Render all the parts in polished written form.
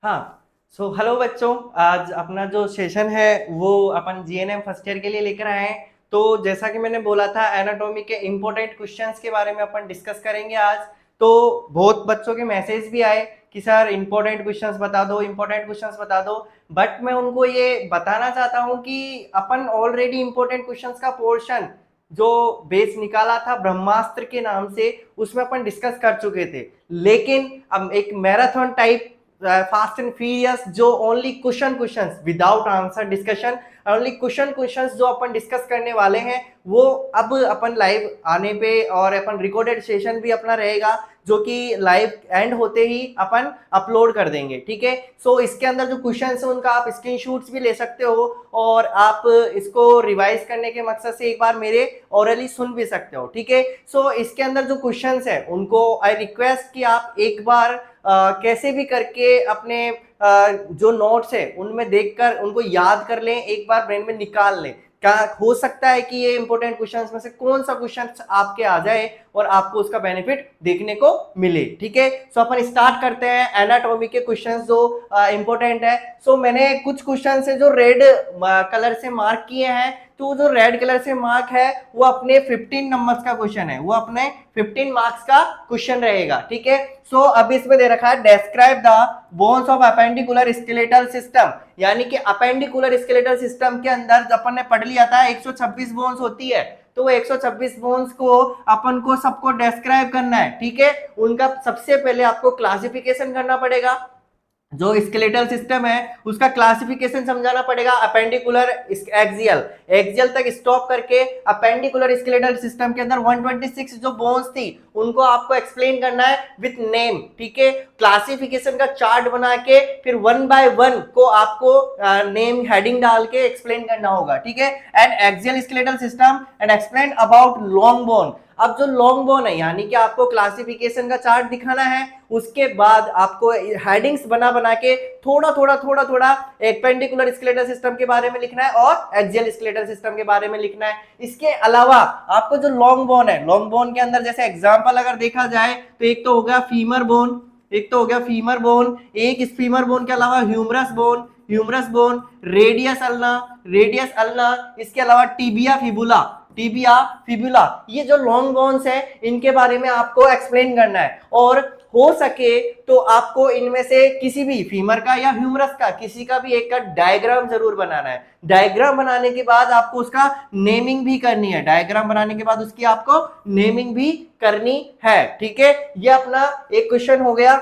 हाँ। So hello बच्चों, आज अपना जो सेशन है वो अपन जीएनएम फर्स्ट ईयर के लिए लेकर आए हैं। तो जैसा कि मैंने बोला था, एनाटॉमी के इंपॉर्टेंट क्वेश्चंस के बारे में अपन डिस्कस करेंगे आज। तो बहुत बच्चों के मैसेज भी आए कि सर इंपॉर्टेंट क्वेश्चंस बता दो, इंपॉर्टेंट क्वेश्चंस बता दो। बट मैं उनको ये बताना चाहता हूँ कि अपन ऑलरेडी इंपॉर्टेंट क्वेश्चंस का पोर्शन जो बेस निकाला था ब्रह्मास्त्र के नाम से, उसमें अपन डिस्कस कर चुके थे। लेकिन अब एक marathon type fast and furious जो only questions without answer discussion, only questions जो अपन डिस्कस करने वाले हैं वो अब अपन लाइव आने पे और अपन रिकॉर्डेड सेशन भी अपना रहेगा जो कि लाइव एंड होते ही अपन अपलोड कर देंगे। ठीक है। सो इसके अंदर जो क्वेश्चन है उनका आप स्क्रीनशॉट्स भी ले सकते हो और आप इसको रिवाइज करने के मकसद से एक बार मेरे ओरली सुन भी सकते हो। ठीक है। सो इसके अंदर जो क्वेश्चंस है उनको आई रिक्वेस्ट कि आप एक बार कैसे भी करके अपने जो नोट्स है उनमें देखकर उनको याद कर लें, एक बार ब्रेन में निकाल लें। क्या हो सकता है कि ये इंपॉर्टेंट क्वेश्चंस में से कौन सा क्वेश्चन आपके आ जाए और आपको उसका बेनिफिट देखने को मिले। ठीक है। सो अपन स्टार्ट करते हैं एनाटॉमी के क्वेश्चंस जो इंपॉर्टेंट है। सो मैंने कुछ क्वेश्चन है जो रेड कलर से मार्क किए हैं। तो जो रेड कलर से मार्क है वो अपने 15 नंबर्स का क्वेश्चन है, वो अपने 15 मार्क्स का क्वेश्चन रहेगा। ठीक है। सो अब इसमें दे रखा है describe the bones of appendicular skeletal system, यानी कि अपेंडिकुलर स्केलेटल सिस्टम के अंदर अपन ने पढ़ लिया था 126 बोन्स होती है। तो 126 बोन्स को अपन को सबको डेस्क्राइब करना है। ठीक है। उनका सबसे पहले आपको क्लासिफिकेशन करना पड़ेगा। जो स्केलेटल सिस्टम है उसका क्लासिफिकेशन समझाना पड़ेगा। अपेंडिकुलर एक्सियल, एक्सियल तक स्टॉप करके अपेंडिकुलर स्केलेटल सिस्टम के अंदर 126 जो बोन्स थी उनको आपको एक्सप्लेन करना है विथ नेम। ठीक है। क्लासिफिकेशन का चार्ट बना के फिर 1 बाय 1 को आपको नेम हेडिंग डाल के एक्सप्लेन करना होगा। ठीक है। And axial skeletal system and explain about long bone. अब जो लॉन्ग बोन है यानी कि आपको क्लासिफिकेशन का चार्ट दिखाना है, उसके बाद आपको हेडिंग्स बना बना के थोड़ा थोड़ा एपेंडिकुलर स्केलेटल सिस्टम के बारे में लिखना है और एक्सियल स्केलेटल सिस्टम के बारे में लिखना है। इसके अलावा आपको जो लॉन्ग बोन है, लॉन्ग बोन के अंदर जैसे एग्जांपल अगर देखा जाए तो एक तो हो गया फीमर बोन, एक तो हो गया फीमर बोन, एक इस फीमर बोन के अलावा humerus bone, humerus bone, radius ulna, radius ulna, इसके अलावा टिबिया फिबुला, टिबिया फिबुला। ये जो लॉन्ग बोन्स है इनके बारे में आपको एक्सप्लेन करना है और हो सके तो आपको इनमें से किसी भी फीमर का या ह्यूमरस का किसी का भी एक का डायग्राम जरूर बनाना है। डायग्राम बनाने के बाद आपको उसका नेमिंग भी करनी है, डायग्राम बनाने के बाद उसकी आपको नेमिंग भी करनी है। ठीक है। ये अपना एक क्वेश्चन हो गया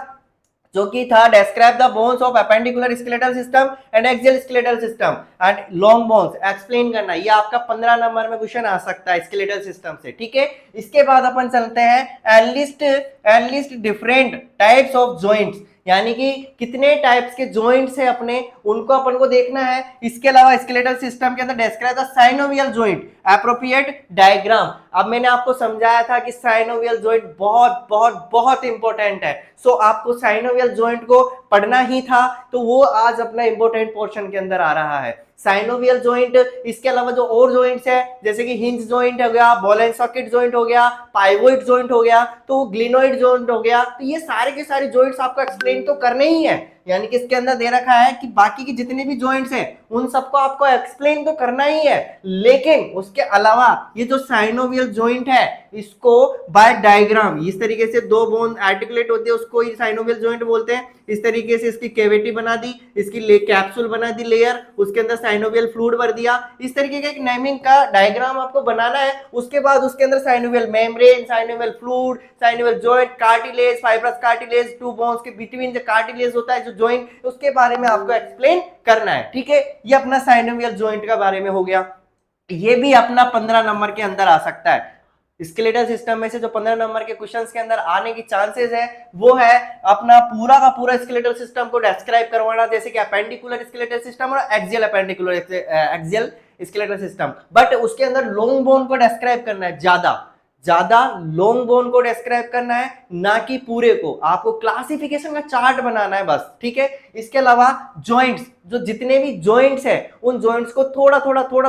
जो कि था describe the bones of appendicular skeletal system and axial skeletal system and long bones explain करना। ये आपका 15 नंबर में क्वेश्चन आ सकता है स्केलेटल सिस्टम से। ठीक है। इसके बाद अपन चलते हैं enlist different types of joints, यानी कि कितने टाइप्स के जॉइंट्स है अपने, उनको अपन को देखना है। इसके अलावा स्केलेटल सिस्टम के अंदर describe the synovial joint, appropriate diagram. अब मैंने आपको समझाया था कि साइनोवियल जॉइंट बहुत बहुत बहुत इंपॉर्टेंट है। सो आपको साइनोवियल जॉइंट को पढ़ना ही था, तो वो आज अपना इंपॉर्टेंट पोर्शन के अंदर आ रहा है साइनोवियल जॉइंट। इसके अलावा जो और जॉइंट्स है जैसे कि हिंज जॉइंट हो गया, बॉल एंड सॉकेट जॉइंट हो गया, पाइवोइड जॉइंट हो गया, तो ग्लिनोइड जॉइंट हो गया। तो ये सारे के सारे जॉइंट्स आपको एक्सप्लेन तो करने ही है, यानी कि इसके अंदर दे रखा है कि बाकी की जितने भी जॉइंट्स हैं उन सबको आपको एक्सप्लेन तो करना ही है। लेकिन उसके अलावा ये जो साइनोवियल जॉइंट है इसको बाय डायग्राम, इस तरीके से दो बोन आर्टिकुलेट होते हैं उसको ही साइनोवियल जॉइंट बोलते हैं। इस तरीके से इसकी कैविटी बना दी, इसकी कैप्सूल बना दी लेयर, उसके अंदर साइनोवियल फ्लूइड भर दिया। इस तरीके का एक नेमिंग का डायग्राम आपको बनाना है। उसके बाद उसके अंदर synovial membrane, synovial fluid, synovial joint, cartilage, fibrous cartilage, two bones के बिटवीन जो कार्टिलेज होता है जो जॉइंट, उसके बारे में आपको एक्सप्लेन करना है। ठीक है। ये अपना साइनोवियल जॉइंट का बारे में हो गया। ये भी अपना 15 नंबर के अंदर आ सकता है। स्केलेटल सिस्टम में से जो 15 नंबर के क्वेश्चंस के अंदर आने की चांसेस है वो है अपना पूरा का पूरा स्केलेटल सिस्टम को डिस्क्राइब करवाना, जैसे कि अपेंडिकुलर स्केलेटल सिस्टम और axial appendicular axial skeletal system. But उसके अंदर लॉन्ग बोन को डिस्क्राइब करना है, ज्यादा लॉन्ग बोन को डिस्क्राइब करना है, ना कि पूरे को। आपको क्लासिफिकेशन का चार्ट बनाना है बस। ठीक है। इसके अलावा जॉइंट्स, जो जितने भी जॉइंट्स है उन जॉइंट्स को थोड़ा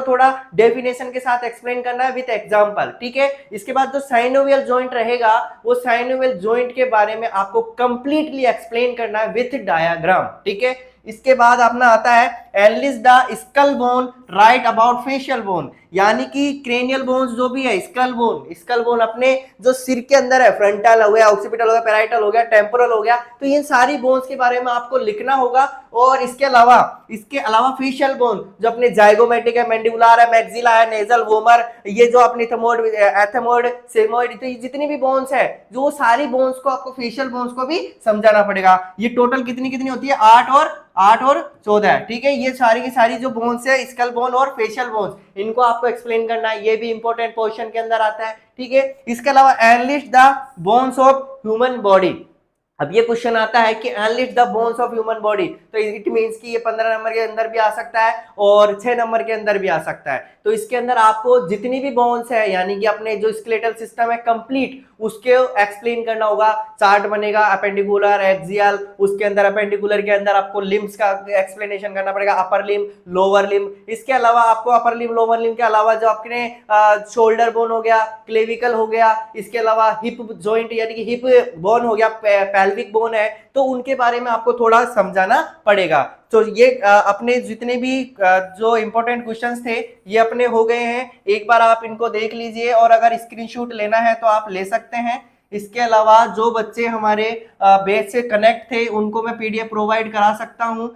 थोड़ा डेफिनेशन के साथ एक्सप्लेन करना है विद एग्जांपल, ठीक है। इसके बाद जो साइनोवियल जॉइंट रहेगा वो साइनोवियल जॉइंट के बारे में आपको कंप्लीटली एक्सप्लेन करना है विथ डायग्राम, ठीक है। इसके बाद अपना आता है enlist the skull bone right about facial bone, यानी कि क्रेनियल बोन्स जो भी है, स्कल बोन अपने जो सिर के अंदर है, फ्रंटल हो गया, ऑक्सीपिटल हो गया, पैराइटल हो गया, टेम्पोरल हो गया, तो ये सारी बोन्स के बारे में आपको लिखना होगा। और इसके अलावा फेशियल बोन जो अपने जाइगोमेटिक है, मैंडिबुलर है, मैक्सिला है, नेजल, वोमर, ये जो अपनी एथमोइड, सेमोइड, तो ये जितनी भी बोन्स है, जो सारी बोन्स को आपको फेशियल बोन्स को भी समझाना पड़ेगा। ये टोटल कितनी होती है, 8 और 14, ठीक है। ये सारी की सारी जो बोन्स है, स्कल बोन और फेशियल बोन्स, इनको आपको एक्सप्लेन करना है, ये भी इंपॉर्टेंट पोर्शन के अंदर आता है, ठीक है। इसके अलावा analyst the bones of human body, अब ये क्वेश्चन आता है कि analyst the bones of human body, तो इट मींस कि ये 15 नंबर के अंदर भी आ सकता है और 6 नंबर के अंदर भी आ सकता है। तो इसके अंदर आपको जितनी भी बोन्स है, यानी कि अपने जो स्केलेटल सिस्टम है कंप्लीट, उसके एक्सप्लेन करना होगा। चार्ट बनेगा अपेंडिकुलर, एक्सियल, उसके अंदर अपेंडिकुलर के अंदर आपको लिम्स का एक्सप्लेनेशन करना पड़ेगा, अपर लिम, लोअर लिम। इसके अलावा आपको अपर लिम, लोअर लिम के अलावा जो अपने शोल्डर बोन हो गया, क्लेविकल हो गया, इसके अलावा हिप जॉइंट यानी कि हिप बोन हो गया, पेल्विक बोन है, तो उनके बारे में आपको थोड़ा समझाना पड़ेगा। तो ये अपने जितने भी जो इंपॉर्टेंट क्वेश्चंस थे ये अपने हो गए हैं। एक बार आप इनको देख लीजिए और अगर स्क्रीनशॉट लेना है तो आप ले सकते हैं। इसके अलावा जो बच्चे हमारे बैच से कनेक्ट थे उनको मैं पीडीएफ प्रोवाइड करा सकता हूं।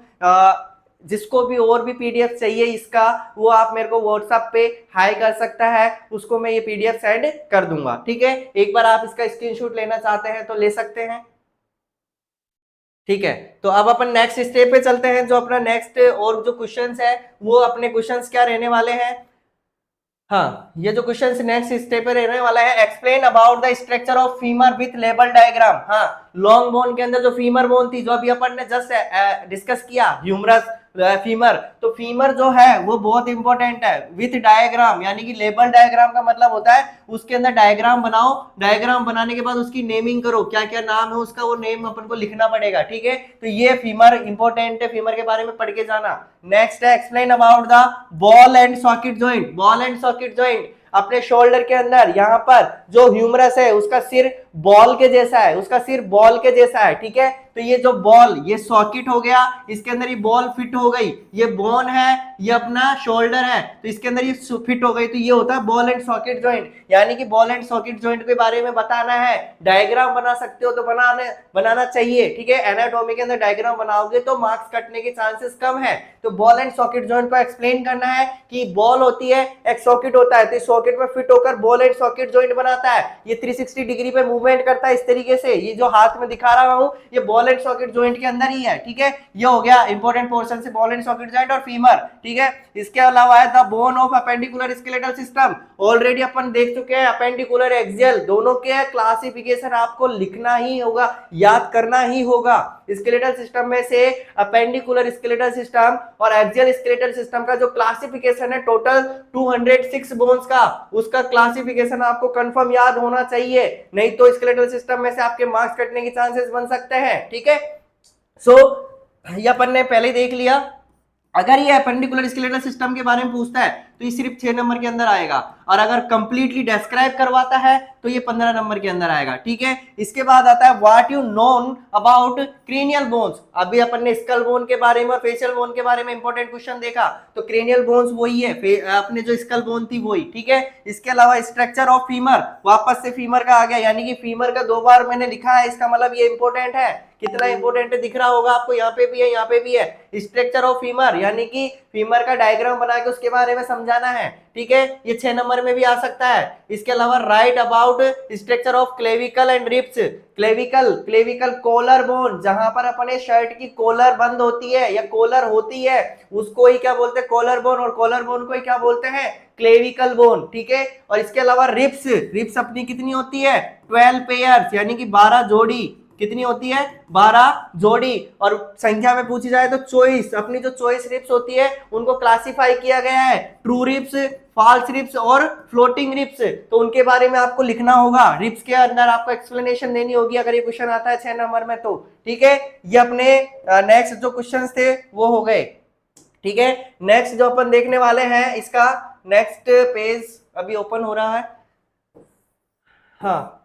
जिसको भी और भी पीडीएफ चाहिए इसका, वो आप मेरे को व्हाट्सएप पे हाई कर सकता है, उसको मैं ये पीडीएफ सेंड कर दूंगा, ठीक है। एक बार आप इसका स्क्रीनशॉट लेना चाहते हैं तो ले सकते हैं, ठीक है। तो अब अपन नेक्स्ट स्टेप पे चलते हैं। जो अपना नेक्स्ट और जो क्वेश्चंस है वो अपने क्वेश्चंस क्या रहने वाले हैं, हाँ, ये जो क्वेश्चन नेक्स्ट स्टेप पे रहने वाला है, explain about the structure of femur with label diagram. हाँ, लॉन्ग बोन के अंदर जो फीमर बोन थी, जो अभी अपन ने जस्ट डिस्कस किया, ह्यूमरस फीमर, तो फीमर जो है वो बहुत इंपॉर्टेंट है विथ डायग्राम, यानी कि लेबल डायग्राम का मतलब होता है उसके अंदर डायग्राम बनाओ, डायग्राम बनाने के बाद उसकी नेमिंग करो, क्या क्या नाम है उसका, वो नेम अपन को लिखना पड़ेगा, ठीक है। तो ये फीमर इंपॉर्टेंट है, फीमर के बारे में पढ़ के जाना। नेक्स्ट है explain about the ball and socket joint. Ball and socket joint अपने शोल्डर के अंदर, यहाँ पर जो ह्यूमरस है उसका सिर बॉल के जैसा है, उसका सिर बॉल के जैसा है, ठीक है। तो ये जो बॉल, ये सॉकेट हो गया, इसके अंदर ये बॉल फिट हो गई, ये बोन है, ये अपना शोल्डर है, तो इसके अंदर ये फिट हो गई, तो ये होता है बॉल एंड सॉकेट जॉइंट। यानी कि बॉल एंड सॉकेट जॉइंट के बारे में बताना है, डायग्राम बना सकते हो तो बनाना चाहिए, ठीक है। एनाटॉमी के अंदर डायग्राम बनाओगे तो मार्क्स कटने के चांसेस कम है। तो बॉल एंड सॉकेट जॉइंट को एक्सप्लेन करना है कि बॉल होती है, एक सॉकेट होता है, तो इस सॉकेट में फिट होकर बॉल एंड सॉकेट जॉइंट बनाता है। ये 360 डिग्री पे मूवमेंट करता है इस तरीके से, ये जो हाथ में दिखा रहा हूं ये बॉल एंड सॉकेट जॉइंट के अंदर ही है, ठीक है। ये हो गया इंपॉर्टेंट पोर्शन से बॉल एंड सॉकेट जॉइंट और फीमर, ठीक है। इसके अलावा है the bone of appendicular skeletal system. Already अपन देख चुके हैं अपेंडिकुलर एक्सियल दोनों के क्लासिफिकेशन आपको लिखना ही होगा, याद करना ही होगा। स्केलेटल सिस्टम में से अपेंडिकुलर स्केलेटल सिस्टम और एक्सियल स्केलेटल सिस्टम का जो क्लासिफिकेशन है टोटल 206 बोन्स का, उसका क्लासिफिकेशन आपको कंफर्म याद होना चाहिए, नहीं तो स्केलेटल सिस्टम में से आपके मार्क्स कटने के चांसेस बन सकते हैं, ठीक है। सो ये अपन ने पहले देख लिया। अगर ये अपेंडिकुलर स्केलेटल सिस्टम के बारे में पूछता है तो ये सिर्फ 6 नंबर के अंदर आएगा, और अगर कंप्लीटली डिस्क्राइब करवाता है तो ये 15 नंबर के अंदर आएगा, ठीक है। इसके बाद आता है what you known about cranial bones. अभी अपन ने स्कल बोन के बारे में और फेशियल बोन के बारे में इंपॉर्टेंट क्वेश्चन देखा, तो क्रेनियल बोन्स वही है, अपने जो स्कल बोन थी वही, ठीक है। इसके अलावा स्ट्रक्चर ऑफ फीमर, वापस से फीमर का आ गया, यानी कि फीमर का 2 बार मैंने लिखा है, इसका मतलब ये इंपॉर्टेंट है। कितना इंपॉर्टेंट है दिख रहा होगा आपको, यहाँ पे भी है, यहाँ पे भी है। स्ट्रक्चर ऑफ फीमर यानी कि फीमर का डायग्राम बना के उसके बारे में समझाना है, ठीक है। ये 6 नंबर में भी आ सकता है। इसके अलावा write about structure of clavicle and ribs. Clavicle collar bone, जहां पर अपने शर्ट की कॉलर बंद होती है या कॉलर होती है, उसको ही क्या बोलते हैं, कॉलर बोन, और कॉलर बोन को ही क्या बोलते हैं, क्लेविकल बोन, ठीक है। और इसके अलावा रिब्स अपनी कितनी होती है, 12 पेयर्स, यानी कि 12 जोड़ी। कितनी होती है, 12 जोड़ी। और संख्या में पूछी जाए तो चॉइस, अपनी जो चॉइस रिब्स होती है उनको क्लासिफाई किया गया है, ट्रू रिब्स, फॉल्स रिब्स और फ्लोटिंग रिब्स, तो उनके बारे में आपको लिखना होगा। रिब्स के अंदर आपको एक्सप्लेनेशन देनी होगी अगर ये क्वेश्चन आता है 6 नंबर में तो, ठीक है। ये अपने नेक्स्ट जो क्वेश्चंस थे वो हो गए। ठीक है। नेक्स्ट जो अपन देखने वाले हैं, इसका नेक्स्ट पेज अभी ओपन हो रहा है। हाँ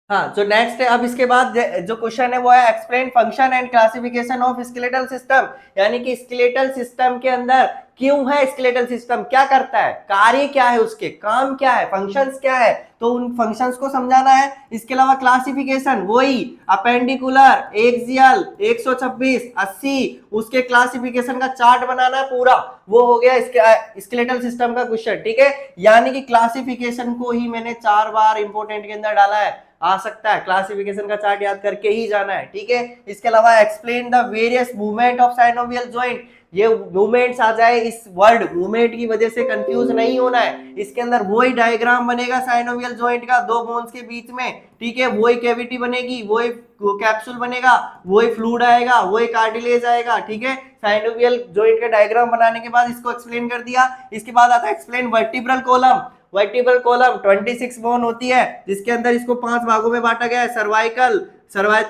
हाँ, जो नेक्स्ट है, अब इसके बाद जो क्वेश्चन है वो है explain function and classification of skeletal system, यानी कि स्केलेटल सिस्टम के अंदर क्यों है स्केलेटल सिस्टम, क्या करता है, कार्य क्या है, उसके काम क्या है, फंक्शंस क्या है, तो उन फंक्शंस को समझाना है। इसके अलावा क्लासिफिकेशन, वही अपेंडिकुलर, एक्सियल, 126, 80, उसके क्लासिफिकेशन का चार्ट बनाना है पूरा, वो हो गया इसके स्केलेटल सिस्टम का क्वेश्चन। ठीक है, यानी कि क्लासिफिकेशन को ही मैंने 4 बार इंपोर्टेंट के अंदर डाला है, आ सकता है क्लासिफिकेशन का चार्ट याद करके ही जाना है। ठीक है, इसके अलावा explain the various movement of synovial joint, ये मूवमेंट्स आ जाए, इस वर्ड मूवमेंट की वजह से कंफ्यूज नहीं होना है, इसके अंदर वही डायग्राम बनेगा साइनोवियल जॉइंट का दो बोन्स के बीच में। ठीक है, वही कैविटी बनेगी, वही कैप्सूल बनेगा, वही फ्लूइड आएगा, वही कार्टिलेज आएगा। ठीक है, साइनोवियल जॉइंट का डायग्राम बनाने के बाद इसको एक्सप्लेन कर दिया। इसके बाद आता है explain vertebral column. Vertebral column 26 bone होती है, जिसके अंदर इसको 5 भागों में बांटा गया है, सर्वाइकल,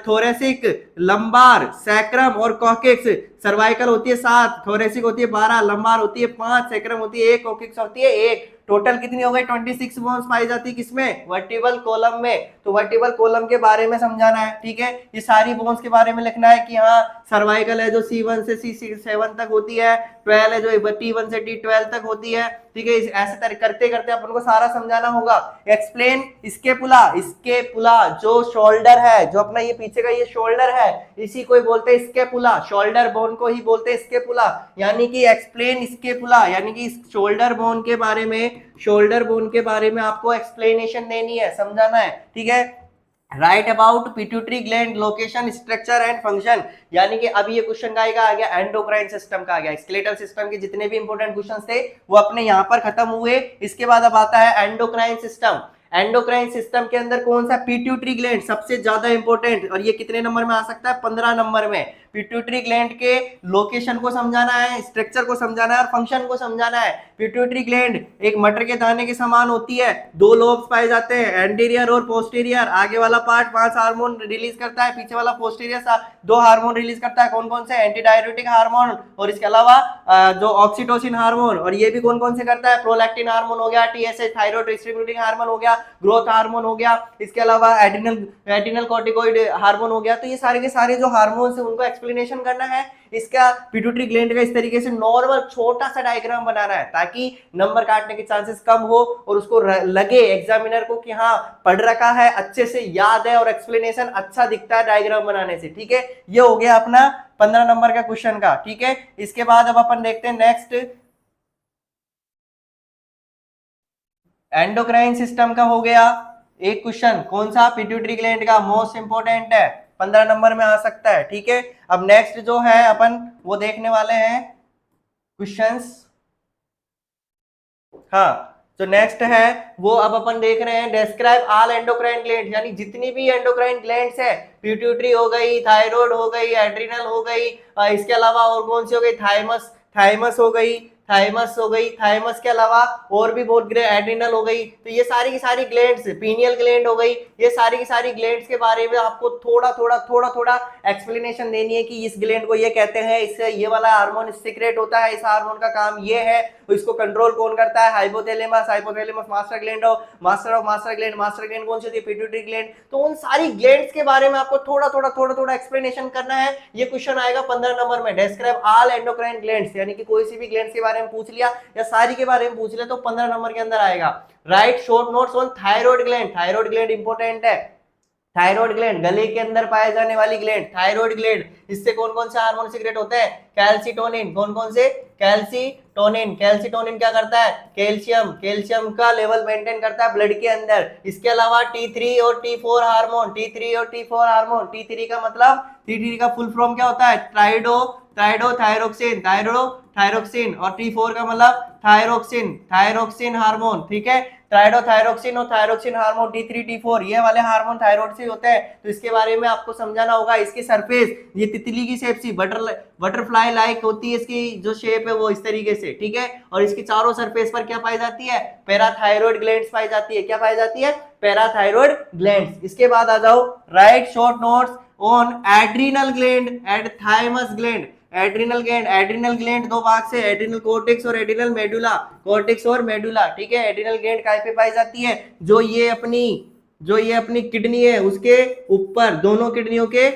थोरेसिक, लंबार, सैक्रम और कॉकेक्स। सर्वाइकल होती है 7, थोरेसिक होती है 12, लंबार होती है 5, सैक्रम होती है 1, कॉकेक्स होती है 1। टोटल कितनी हो गई, 26 बोन्स पाई जाती है किसमें, वर्टिब्रल कॉलम में। तो वर्टिब्रल कॉलम के बारे में समझाना है। ठीक है, ये सारी बोन्स के बारे में लिखना है कि हाँ सर्वाइकल है जो C1 से C7 तक होती है, 12 है जो T1 से T12 तक होती है। ठीक है, ऐसे करते करते अपन को सारा समझाना होगा। एक्सप्लेन स्केपुला, स्केपुला जो शोल्डर है, जो अपना ये पीछे का ये शोल्डर है, इसी को बोलते हैं स्केपुला, शोल्डर बोन को ही बोलते हैं स्केपुला। यानी कि एक्सप्लेन स्केपुला, यानी कि शोल्डर बोन के बारे में, शोल्डर बोन के बारे में आपको एक्सप्लेनेशन देनी है, समझाना है। ठीक है, right about pituitary gland location, structure and function, यानी कि अब ये क्वेश्चन का आ गया एंडोक्राइन सिस्टम का आ गया। स्केलेटल सिस्टम के जितने भी इंपॉर्टेंट क्वेश्चंस थे वो अपने यहाँ पर खत्म हुए। इसके बाद अब आता है एंडोक्राइन सिस्टम। एंडोक्राइन सिस्टम के अंदर कौन सा, पिट्यूटरी ग्लैंड सबसे ज्यादा इंपॉर्टेंट, और ये कितने नंबर में आ सकता है, 15 नंबर में। पिट्यूटरी ग्लैंड के लोकेशन को समझाना है, स्ट्रक्चर को समझाना है और फंक्शन को समझाना है। पिट्यूटरी ग्लैंड एक मटर के दाने के समान होती है, 2 लोब्स पाए जाते हैं, एंटीरियर और पोस्टीरियर। आगे वाला पार्ट 5 हार्मोन रिलीज करता है, पीछे वाला पोस्टीरियर 2 हार्मोन रिलीज करता है। कौन कौन से, एंटीडायरेटिक हार्मोन, और इसके अलावा जो ऑक्सीटोसिन हार्मोन, और ये भी कौन कौन से करता है, प्रोलैक्टिन हार्मोन हो गया, टीएसएच थायराइड डिस्ट्रीब्यूटिंग हार्मोन हो गया, ग्रोथ हार्मोन हो गया, इसके अलावा एड्रिनल कॉर्टिकॉइड हार्मोन हो गया। तो ये सारे के सारे जो हार्मोन्स है उनको एक्सप्लेनेशन करना है। इसका पिट्यूटरी ग्लैंड का इस तरीके से नॉर्मल छोटा सा डायग्राम बनाना है, ताकि नंबर काटने के चांसेस कम हो और उसको लगे एग्जामिनर को कि हाँ पढ़ रखा है, अच्छे से याद है और एक्सप्लेनेशन अच्छा दिखता है डायग्राम बनाने से। ठीक है, ये हो गया अपना 15 नंबर का क्वेश्चन का। ठीक है, इसके बाद अब अपन देखते हैं नेक्स्ट एंडोक्राइन सिस्टम का हो गया एक क्वेश्चन, कौन सा, पिट्यूटरी ग्लैंड का, मोस्ट इंपोर्टेंट है, 15 नंबर में आ सकता है। ठीक है, अब नेक्स्ट जो है अपन वो देखने वाले हैं क्वेश्चंस। हाँ, जो नेक्स्ट है वो अब अपन देख रहे हैं डिस्क्राइब ऑल एंडोक्राइन ग्लैंड, यानी जितनी भी एंडोक्राइन ग्लैंड्स है, पिट्यूटरी हो गई, थायराइड हो गई, एड्रिनल हो गई, इसके अलावा और कौन सी हो गई, थाइमस, थाइमस हो गई, थाइमस हो गई, थाइमस के अलावा और भी बहुत एड्रिनल हो गई। तो ये सारी की सारी ग्लैंड्स, पीनियल ग्लैंड हो गई, ये सारी की सारी ग्लैंड्स के बारे में आपको थोड़ा थोड़ा एक्सप्लेनेशन देनी है कि इस ग्लैंड को ये कहते हैं, इससे ये वाला हार्मोन सीक्रेट होता है, इस हार्मोन का काम ये है, इसको कंट्रोल कौन करता है, hypothalamus, hypothalamus master gland, master of master gland, master gland कौन सी होती है, पिट्यूटरी ग्लैंड। तो उन सारी ग्लैंड्स के बारे में आपको थोड़ा एक्सप्लेनेशन करना है। ये क्वेश्चन आएगा 15 नंबर में, डिस्क्राइब ऑल एंडोक्राइन ग्लैंड्स, यानी कि कोई सी भी ग्लैंड्स के बारे में पूछ लिया या सारी के बारे में पूछ लिया तो 15 नंबर के अंदर आएगा। Right short notes on thyroid gland, thyroid gland important है। थायराइड ग्लैंड गले के अंदर पाए जाने वाली ग्लैंड, थायराइड ग्लैंड, इससे कौन कौन से हार्मोन सीक्रेट होते हैं, कैल्सीटोनिन, कौन कौन से, कैल्सीटोनिन, कैल्सीटोनिन क्या करता है, कैल्शियम, कैल्शियम का लेवल मेंटेन करता है ब्लड के अंदर। इसके अलावा T3 और T4 हार्मोन, T3 और T4 हार्मोन, T3 का मतलब, T3 का फुल फॉर्म क्या होता है, ट्राइडो थायरोक्सिन, थायरोक्सिन, और T4 का मतलब थायरोक्सिन, थायरोक्सिन हार्मोन, ठीक है। ट्राइडोथायरोक्सिन और थायरोक्सिन हार्मोन T3 T4 ये वाले हार्मोन थायराइड से होते हैं, तो इसके बारे में आपको समझाना होगा। इसकी सरफेस ये तितली की शेप सी बटरफ्लाई लाइक होती है, इसकी जो शेप है वो इस तरीके से, ठीक है। और इसकी चारों सरफेस पर क्या पाई जाती है, पैराथायरॉयड ग्लैंड्स पाई जाती है। क्या पाई जाती है, पैराथायरॉयड ग्लैंड्स। इसके बाद आ जाओ, right short notes on adrenal gland and thymus gland. Adrenal gland, adrenal gland दो भाग से, एड्रिनल कोर्टेक्स और एड्रिनल मेडुला, कोर्टेक्स और मेडुला, ठीक है। एड्रिनल ग्लैंड कहाँ पे पाई जाती है, जो ये अपनी किडनी है उसके ऊपर, दोनों किडनियों के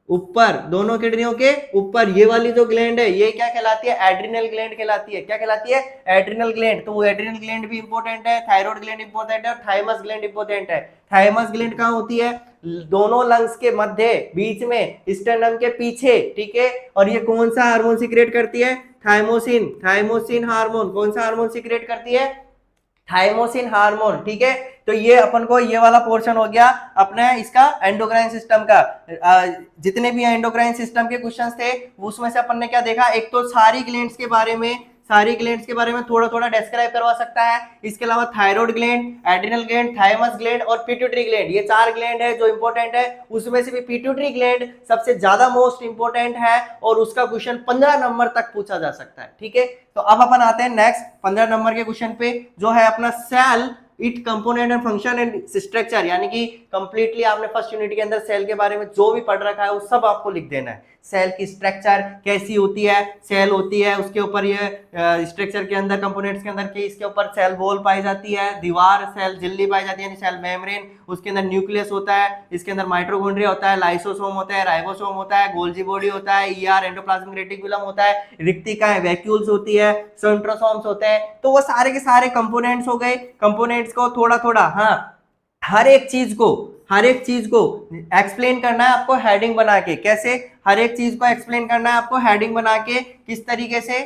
ऊपर, दोनों किडनियों के ऊपर ये वाली जो ग्लैंड है ये क्या कहलाती है, एड्रिनल ग्लैंड कहलाती है। क्या कहलाती है, एड्रिनल ग्लैंड। तो वो एड्रिनल ग्लैंड भी इंपॉर्टेंट है, थायराइड ग्लैंड इंपॉर्टेंट है, और थाइमस ग्लैंड इंपॉर्टेंट है। थाइमस ग्लैंड कहाँ होती है, दोनों लंग्स के मध्य, बीच में, स्टेर्नम के पीछे, ठीक है। और ये कौन सा हार्मोन सीक्रेट करती है, थाइमोसिन, थाइमोसिन हार्मोन। कौन सा हार्मोन सीक्रेट करती है, थाइमोसिन हार्मोन, ठीक है। तो ये अपन को ये वाला पोर्शन हो गया अपने इसका एंडोक्राइन सिस्टम का। जितने भी एंडोक्राइन सिस्टम के क्वेश्चंस थे उसमें से अपन ने क्या देखा, एक तो सारी ग्लैंड्स के बारे में, सारी ग्लैंड्स के बारे में थोड़ा थोड़ा डिस्क्राइब करवा सकता है। इसके अलावा thyroid gland, adrenal gland, thymus gland और पिट्यूटरी ग्लैंड, ये चार ग्लैंड है जो इंपॉर्टेंट है। उसमें से भी पिट्यूटरी ग्लैंड सबसे ज्यादा मोस्ट इंपॉर्टेंट है और उसका क्वेश्चन 15 नंबर तक पूछा जा सकता है, ठीक है। तो अब अपन आते हैं नेक्स्ट 15 नंबर के क्वेश्चन पे, जो है अपना cell, it component and function and structure. यानी कि कंप्लीटली आपने फर्स्ट यूनिट के अंदर सेल के बारे में जो भी पढ़ रखा है वो सब आपको लिख देना है। सेल की स्ट्रक्चर कैसी होती है, सेल होती है उसके ऊपर ये स्ट्रक्चर के अंदर, कंपोनेंट्स के अंदर के इसके ऊपर सेल वॉल पाई जाती है, दीवार सेल झिल्ली पाई जाती है यानी सेल मेम्ब्रेन, उसके अंदर न्यूक्लियस होता है, इसके अंदर माइटोकॉन्ड्रिया होता है, लाइसोसोम होता है, राइबोसोम होता है, गोल्जी बॉडी होता है, ईआर एंडोप्लाज्मिक रेटिकुलम होता है, रिक्तिकाएं वैक्यूल्स होती है, सेंट्रोसोम्स होते हैं। तो वो सारे के सारे कंपोनेंट्स हो गए। कंपोनेंट्स को थोड़ा थोड़ा, हाँ, हर एक चीज को एक्सप्लेन करना है आपको हेडिंग बना के। कैसे, हर एक चीज को एक्सप्लेन करना है आपको हेडिंग बना के, किस तरीके से,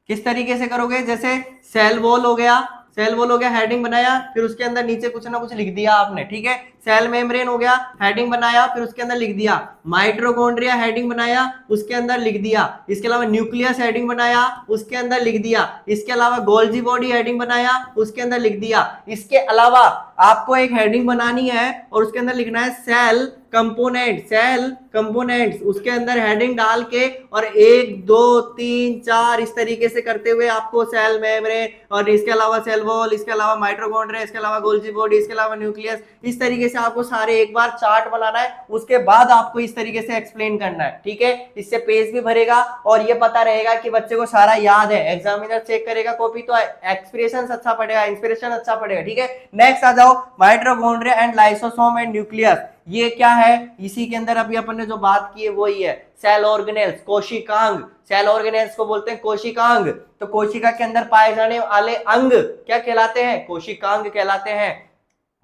किस तरीके से करोगे। जैसे सेल वॉल हो गया, सेल वॉल हो गया, हेडिंग बनाया, फिर उसके अंदर नीचे कुछ ना कुछ लिख दिया आपने, ठीक है। सेल मेम्ब्रेन हो गया, हेडिंग बनाया, फिर उसके अंदर लिख दिया। माइटोकॉन्ड्रिया, हेडिंग बनाया, उसके अंदर लिख दिया। इसके अलावा न्यूक्लियस, हेडिंग बनाया, उसके अंदर लिख दिया। इसके अलावा गोल्जी बॉडी, हेडिंग बनाया, उसके अंदर लिख दिया। इसके अलावा आपको एक हेडिंग बनानी है और उसके अंदर लिखना है सेल कंपोनेंट, सेल कंपोनेंट्स, उसके अंदर हेडिंग डाल के और 1 2 3 4 इस तरीके से करते हुए आपको सेल मेम्ब्रेन और इसके अलावा सेल वॉल, इसके अलावा माइटोकॉन्ड्रिया, इसके अलावा गोल्जी बॉडी, इसके अलावा न्यूक्लियस, इस तरीके से आपको सारे एक बार चार्ट बनाना है। उसके बाद आपको इस तरीके से एक्सप्लेन करना है, ठीक है। इससे पेज भी भरेगा और ये पता रहेगा कि बच्चे को सारा याद है। एग्जामिनर चेक करेगा कॉपी तो एक्सप्रेशन अच्छा पड़ेगा, इंस्पिरेशन अच्छा पड़ेगा, ठीक है। नेक्स्ट आ जाओ, mitochondria and lysosome and nucleus. ये क्या है, इसी के अंदर अभी अपन ने जो बात की है वही है, सेल ऑर्गेनेल्स, कोशिकांग। सेल ऑर्गेनेल्स को बोलते हैं कोशिकांग। तो कोशिका के अंदर पाए जाने वाले अंग क्या कहलाते हैं, कोशिकांग कहलाते हैं।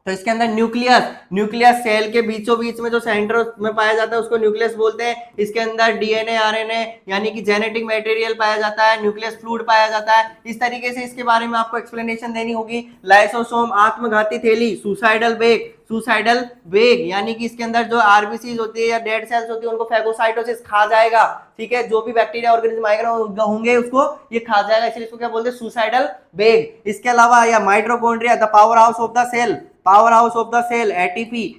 तो इसके अंदर न्यूक्लियस, न्यूक्लियस सेल के बीचों बीच में जो सेंटर में पाया जाता है उसको न्यूक्लियस बोलते हैं। इसके अंदर डीएनए, आरएनए यानी कि जेनेटिक मटेरियल पाया जाता है, न्यूक्लियस फ्लूइड पाया जाता है। इस तरीके से इसके बारे में आपको एक्सप्लेनेशन देनी होगी। लाइसोसोम, आत्मघाती थैली, सुसाइडल बैग, सुसाइडल बैग यानी कि इसके अंदर जो आरबीसी होती है या डेड सेल्स होती है उनको फैगोसाइटोसिस खा जाएगा, ठीक है। जो भी बैक्टीरिया ऑर्गेनिज्म आएगा होंगे उसको ये खा जाएगा, इसलिए इसको क्या बोलते हैं, सुसाइडल बैग। इसके अलावा या mitochondria, the power house of the cell, power house of the cell, ATP,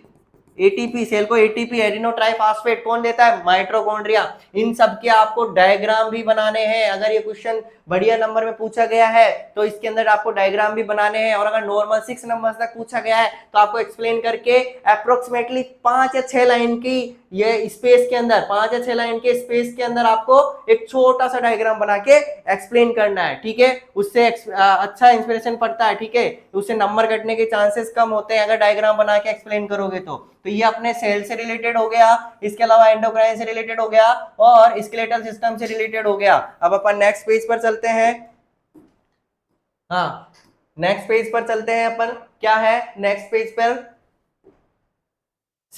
ATP cell को एटीपी एडिनो ट्राइफॉस्फेट कौन देता है, माइटोकॉन्ड्रिया। इन सब के आपको डायग्राम भी बनाने हैं। अगर ये क्वेश्चन बढ़िया नंबर में पूछा गया है तो इसके अंदर आपको डायग्राम भी बनाने हैं, और अगर नॉर्मल 6 नंबर तक पूछा गया है तो आपको एक्सप्लेन करके अप्रोक्सीमेटली 5 या 6 लाइन की ये स्पेस के अंदर, 5 या 6 लाइन के स्पेस के अंदर आपको एक छोटा सा डायग्राम बना के एक्सप्लेन करना है, ठीक है। उससे अच्छा इंस्पिरेशन पड़ता है, ठीक है। उससे नंबर कटने के चांसेस कम होते हैं अगर डायग्राम बना के एक्सप्लेन करोगे तो ये अपने सेल से रिलेटेड हो गया, इसके अलावा एंडोक्राइन से रिलेटेड हो गया और स्केलेटल सिस्टम से रिलेटेड हो गया। अब अपन नेक्स्ट पेज पर चलते हैं। हाँ, नेक्स्ट पेज पर चलते हैं अपन। क्या है नेक्स्ट पेज पर,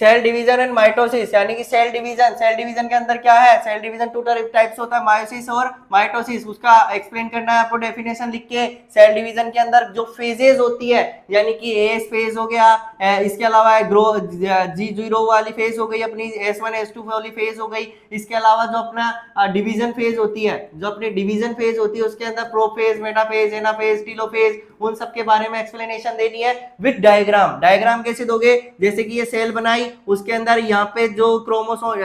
सेल डिवीजन एंड माइटोसिस, यानी कि सेल डिवीजन के अंदर क्या है, सेल डिवीजन टू टाइप्स होता है, मायोसिस और माइटोसिस, उसका एक्सप्लेन करना है आपको डेफिनेशन लिख के। सेल डिवीजन के अंदर जो फेजेस होती है, यानी कि एस फेज हो गया, इसके अलावा ग्रो G0 वाली फेज हो गई अपनी, S1 S2 वाली फेज हो गई, इसके अलावा जो अपना डिवीजन फेज होती है, जो अपनी डिवीजन फेज होती है उसके अंदर प्रोफेज, मेटाफेज, एनाफेज, टीलोफेज, उन सब के बारे में एक्सप्लेनेशन देनी है विद डायग्राम। डायग्राम कैसे दोगे, जैसे कि ये सेल बनाई, उसके अंदर यहाँ पे जो क्रोमोसोम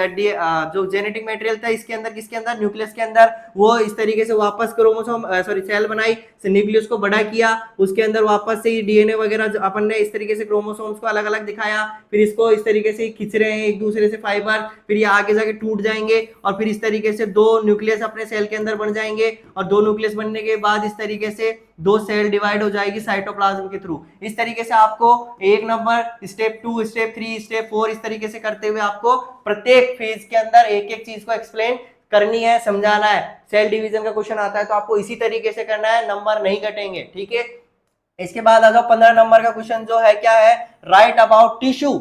जो जेनेटिक मटेरियल था इसके अंदर, किसके अंदर, न्यूक्लियस के अंदर, वो इस तरीके से वापस क्रोमोसोम सॉरी सेल बनाई, न्यूक्लियस को बड़ा किया, उसके अंदर वापस से डीएनए वगैरह अपन ने इस तरीके से क्रोमोसोम्स को अलग अलग दिखाया, फिर इसको इस तरीके से खींच रहे हैं एक दूसरे से फाइबर, फिर ये आगे जाके टूट जाएंगे और फिर इस तरीके से दो न्यूक्लियस अपने सेल के अंदर बन जाएंगे, और दो न्यूक्लियस बनने के बाद इस तरीके से दो सेल डिवाइड हो जाएगी साइटोप्लाज्म के थ्रू। इस तरीके से आपको एक नंबर, स्टेप 2, स्टेप 3, स्टेप 4 इस तरीके से करते हुए आपको प्रत्येक फेज के अंदर एक एक चीज को एक्सप्लेन करनी है, समझाना है। सेल डिवीजन का क्वेश्चन आता है तो आपको इसी तरीके से करना है, नंबर नहीं कटेंगे, ठीक है। इसके बाद आ जाओ 15 नंबर का क्वेश्चन जो है क्या है, right about tissue.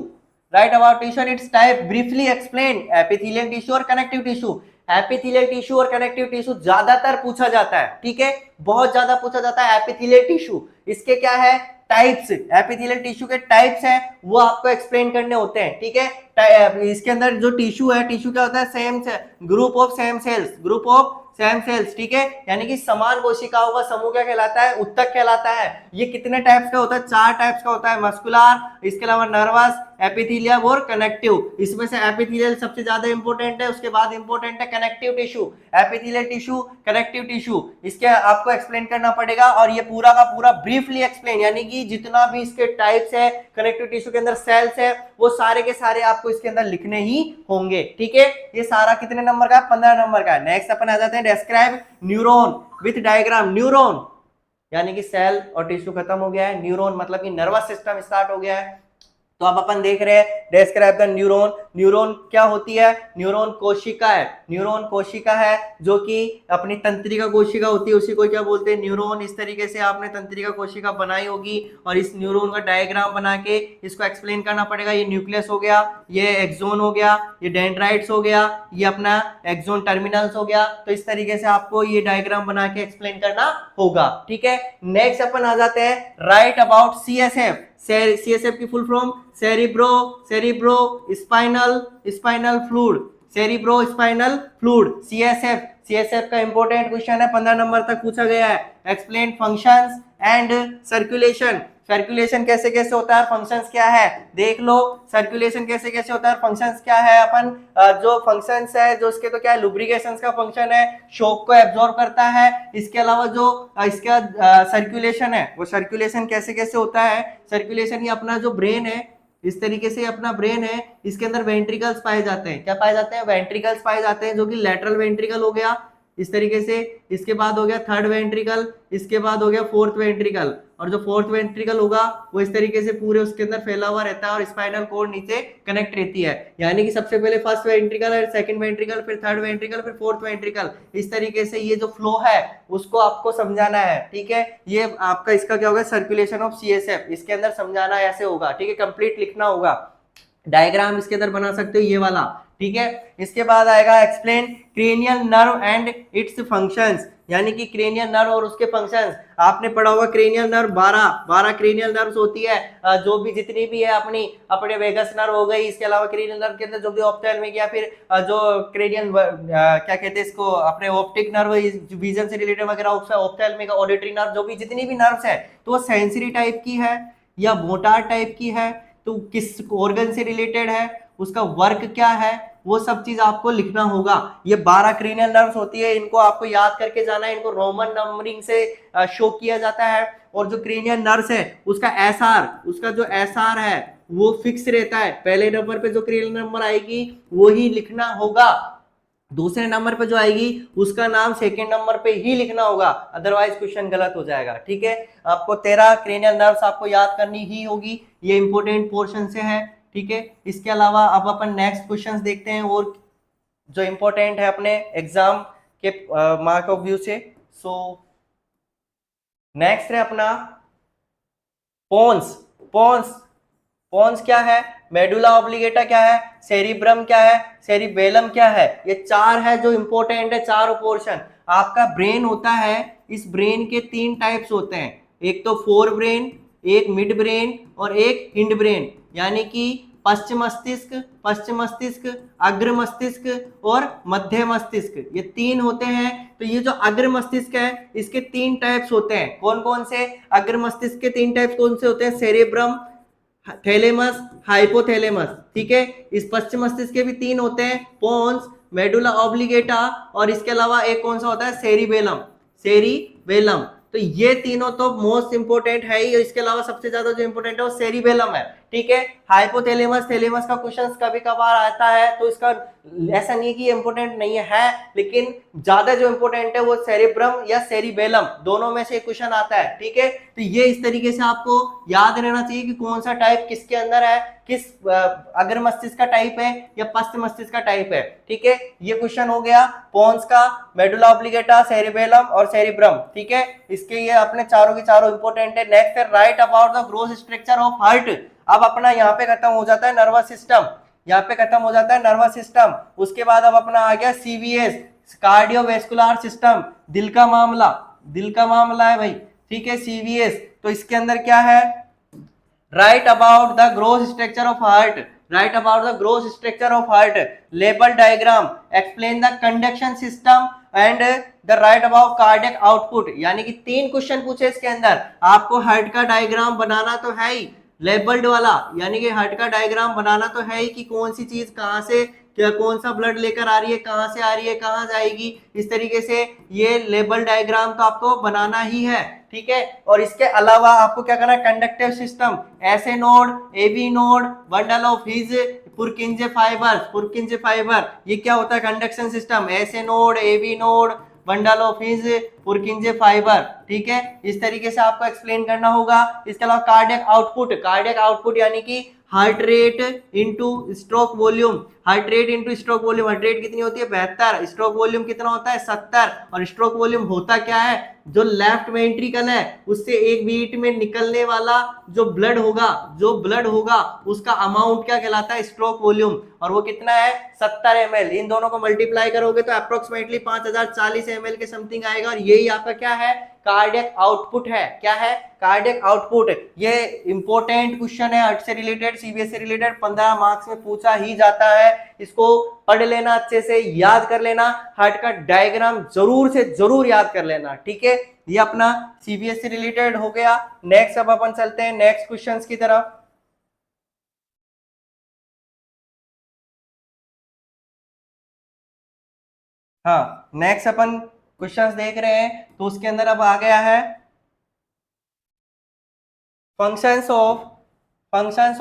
Right about tissue and it's type, briefly explain epithelial tissue और कनेक्टिव टिश्यू। एपिथेलियल टिश्यू और कनेक्टिव टिश्यू ज्यादातर पूछा जाता है, ठीक है, बहुत ज्यादा पूछा जाता है एपिथेलियल टिश्यू। इसके क्या है, टाइप्स, एपिथेलियल टिश्यू के टाइप्स हैं वो आपको एक्सप्लेन करने होते हैं, ठीक है। इसके अंदर जो टिश्यू है, टिश्यू क्या होता है, same group of same cells, group of same cells, ठीक है, यानी कि समान कोशिकाओं का समूह क्या कहलाता है, उत्तक कहलाता है। ये कितने टाइप्स का होता है, 4 टाइप्स का होता है, मस्कुलर, इसके अलावा नर्वस, एपिथेलियल और कनेक्टिव। इसमें से एपिथेलियल सबसे ज्यादा इंपॉर्टेंट है, उसके बाद इंपॉर्टेंट है connective tissue. Epithelial tissue, connective tissue, इसके आपको एक्सप्लेन करना पड़ेगा, और ये पूरा का पूरा ब्रीफली एक्सप्लेन, यानी कि जितना भी इसके टाइप्स है, कनेक्टिव टिश्यू के अंदर सेल्स है, वो सारे के सारे आपको इसके अंदर लिखने ही होंगे, ठीक है। ये सारा कितने नंबर का है, 15 नंबर का है। नेक्स्ट अपन आ जाते हैं, describe neuron with diagram. Neuron यानी कि सेल और टिश्यू खत्म हो गया है, न्यूरॉन मतलब कि नर्वस सिस्टम स्टार्ट हो गया है। तो अब अपन देख रहे हैं डिस्क्राइब द न्यूरॉन। न्यूरॉन क्या होती है, न्यूरॉन कोशिका है, न्यूरॉन कोशिका है जो कि अपनी तंत्रिका कोशिका होती है, उसी को क्या बोलते हैं, न्यूरॉन। इस तरीके से आपने तंत्रिका कोशिका बनाई होगी और इस न्यूरॉन का डायग्राम बना के इसको एक्सप्लेन करना पड़ेगा। ये न्यूक्लियस हो गया, ये एक्सोन हो गया, ये डेंड्राइट्स हो गया, ये अपना एक्सोन टर्मिनल्स हो गया। तो इस तरीके से आपको ये डायग्राम बना के एक्सप्लेन करना होगा, ठीक है। नेक्स्ट अपन आ जाते हैं, राइट अबाउट सीएसएफ। सीएसएफ की full form cerebro spinal fluid, cerebro spinal fluid, CSF. CSF का इंपॉर्टेंट क्वेश्चन है, 15 नंबर तक पूछा गया है। Explain functions and circulation. Circulation कैसे कैसे होता है, फंक्शंस क्या है, देख लो। सर्कुलेशन कैसे कैसे होता है, फंक्शंस क्या है। अपन जो फंक्शंस है, जो इसके तो क्या है, लुब्रिकेशन का फंक्शन है, शॉक को एब्जॉर्ब करता है। इसके अलावा जो इसका सर्कुलेशन है, वो सर्कुलेशन कैसे कैसे होता है। सर्कुलेशन ये अपना जो ब्रेन है, इस तरीके से अपना ब्रेन है, इसके अंदर वेंट्रिकल्स पाए जाते हैं। क्या पाए जाते हैं, वेंट्रिकल्स पाए जाते हैं, जो कि लेटरल वेंट्रिकल हो गया इस तरीके से, इसके बाद हो गया थर्ड वेंट्रिकल, इसके बाद हो गया फोर्थ वेंट्रिकल, और जो फोर्थ वेंट्रिकल होगा वो इस तरीके से पूरे उसके अंदर फैला हुआ रहता है और स्पाइनल कॉर्ड नीचे कनेक्ट रहती है। यानी कि सबसे पहले फर्स्ट वेंट्रिकल है, सेकंड वेंट्रिकल, फिर थर्ड वेंट्रिकल, फिर फोर्थ वेंट्रिकल। इस तरीके से ये जो फ्लो है उसको आपको समझाना है, ठीक है। ये आपका इसका क्या होगा, सर्कुलेशन ऑफ सीएसएफ, इसके अंदर समझाना ऐसे होगा, ठीक है, कंप्लीट लिखना होगा। डायग्राम इसके अंदर बना सकते हो ये वाला, ठीक है। इसके बाद आएगा explain cranial nerve and its functions, यानी कि क्रेनियल नर्व और उसके फंक्शंस। आपने पढ़ा होगा क्रेनियल नर्व 12 क्रेनियल नर्व्स होती है, जो भी जितनी भी है अपने वेगस नर्व हो गई, इसके अलावा क्रेनियल नर्व के अंदर जो भी ऑप्थेल्मिक या फिर जो क्रेनियल क्या कहते हैं इसको, अपने ऑप्टिक नर्व, विजन से रिलेटेड वगैरह, ऑप्थेल्मिक, ऑडिटरी नर्व, जो भी जितनी भी नर्व्स है, तो वो सेंसरी टाइप की है या मोटार टाइप की है, तो किस ऑर्गन से रिलेटेड है, उसका वर्क क्या है, वो सब चीज आपको लिखना होगा। ये 12 क्रेनियल नर्व्स होती है, इनको आपको याद करके जाना है, इनको रोमन नंबरिंग से शो किया जाता है। और जो क्रेनियल नर्व्स है उसका उसका जो एसआर है वो फिक्स रहता है, पहले नंबर पे जो क्रेनियल नंबर आएगी वो ही लिखना होगा, दूसरे नंबर पे जो आएगी उसका नाम सेकंड नंबर पे ही लिखना होगा, अदरवाइज क्वेश्चन गलत हो जाएगा, ठीक है। आपको 13 क्रेनियल नर्व्स आपको याद करनी ही होगी, ये इंपॉर्टेंट पोर्शन से है, ठीक है। इसके अलावा अब अपन नेक्स्ट क्वेश्चंस देखते हैं और जो इंपॉर्टेंट है अपने एग्जाम के मार्क ऑफ व्यू से। सो नेक्स्ट है अपना पोन्स। पोन्स पोन्स क्या है, मेडुला ऑब्लिगेटा क्या है, सेरिब्रम क्या है, सेरिबेलम क्या है, ये चार है जो इंपॉर्टेंट है, चारों पोर्शन। आपका ब्रेन होता है, इस ब्रेन के तीन टाइप्स होते हैं, एक तो फोर ब्रेन, एक मिड ब्रेन और एक हिंड ब्रेन, यानी कि पश्चिम मस्तिष्क, अग्र मस्तिष्क और मध्य मस्तिष्क, ये तीन होते हैं। तो ये जो अग्र मस्तिष्क है इसके तीन टाइप्स होते हैं, कौन कौन से, अग्र मस्तिष्क के तीन टाइप्स कौन से होते हैं, सेरेब्रम, थैलेमस, हाइपोथैलेमस, ठीक है। इस पश्चिम मस्तिष्क के भी तीन होते हैं, पोन्स, मेडुला ऑब्लिगेटा और इसके अलावा एक कौन सा होता है, सेरिबेलम, सेरिबेलम। तो ये तीनों तो मोस्ट इंपोर्टेंट है ही, इसके अलावा सबसे ज्यादा जो इंपोर्टेंट है वो सेरिबेलम है, ठीक है। हाइपोथैलेमस, थैलेमस का क्वेश्चन कभी कभार आता है, तो इसका ऐसा नहीं कि इंपोर्टेंट नहीं है, लेकिन ज्यादा जो इंपोर्टेंट है वो सेरिब्रम या सेरिबेलम, दोनों में से क्वेश्चन आता है, ठीक है। तो ये इस तरीके से आपको याद रहना चाहिए कि कौन सा टाइप किसके अंदर है, किस अग्र मस्तिष्क का टाइप है या पश्चिम मस्तिष्क का टाइप है, ठीक है। ये क्वेश्चन हो गया पोन्स का, मेडुला ऑब्लिगेटा, सेरिबेलम और सेरिब्रम, ठीक है। इसके ये अपने चारों के चारों इंपोर्टेंट है। नेक्स्ट है right about the growth structure of heart. अब अपना यहाँ पे खत्म हो जाता है नर्वस सिस्टम, यहाँ पे खत्म हो जाता है नर्वस सिस्टम। उसके बाद अब अपना आ गया सीवीएस, कार्डियोवैस्कुलर सिस्टम, दिल का मामला, दिल का मामला है भाई, ठीक है, सीवीएस। तो इसके अंदर क्या है, right about the growth structure of heart, right about the growth structure of heart, label diagram, explain the conduction system and the right about cardiac output. यानी कि तीन क्वेश्चन पूछे इसके अंदर, आपको हार्ट का डायग्राम बनाना तो है ही, लेबल्ड वाला, यानी कि हार्ट का डायग्राम बनाना तो है ही कि कौन सी चीज कहां से, क्या कौन सा ब्लड लेकर आ रही है, कहां से आ रही है, कहां जाएगी, इस तरीके से ये लेबल डायग्राम तो आपको बनाना ही है, ठीक है। और इसके अलावा आपको क्या करना है, conductive system, SA node, AB node, bundle of His Purkinje fibre, Purkinje fibre, ये क्या होता है, conduction system, SA node, AB node, bundle of His Purkinje fibre, ठीक है। इस तरीके से आपको एक्सप्लेन करना होगा। इसके अलावा कार्डियक आउटपुट, कार्डियक आउटपुट यानी कि heart rate into stroke volume, heart rate into stroke volume, heart rate कितनी होती है 72, स्ट्रोक वॉल्यूम कितना होता है 70, और स्ट्रोक वॉल्यूम होता क्या है, जो लेफ्ट वेंट्रिकल है उससे एक बीट में निकलने वाला जो ब्लड होगा, जो ब्लड होगा उसका अमाउंट क्या कहलाता है, स्ट्रोक वॉल्यूम, और वो कितना है 70 ml। इन दोनों को मल्टीप्लाई करोगे तो अप्रोक्सीमेटली 5040 ml के समथिंग आएगा, और यही आपका क्या है, कार्डियक आउटपुट है। क्या है, कार्डियक आउटपुट। ये इंपॉर्टेंट क्वेश्चन है, हार्ट से रिलेटेड, सीबीएस से रिलेटेड, 15 मार्क्स में पूछा ही जाता है। इसको पढ़ लेना, अच्छे से याद कर लेना, हार्ट का डायग्राम जरूर से जरूर याद कर लेना, ठीक है। ये अपना सीबीएस से रिलेटेड हो गया। नेक्स्ट अब अपन चलते हैं नेक्स्ट क्वेश्चंस की तरफ। हाँ, नेक्स्ट अपन क्वेश्चंस देख रहे हैं, तो उसके अंदर अब आ गया है फंक्शंस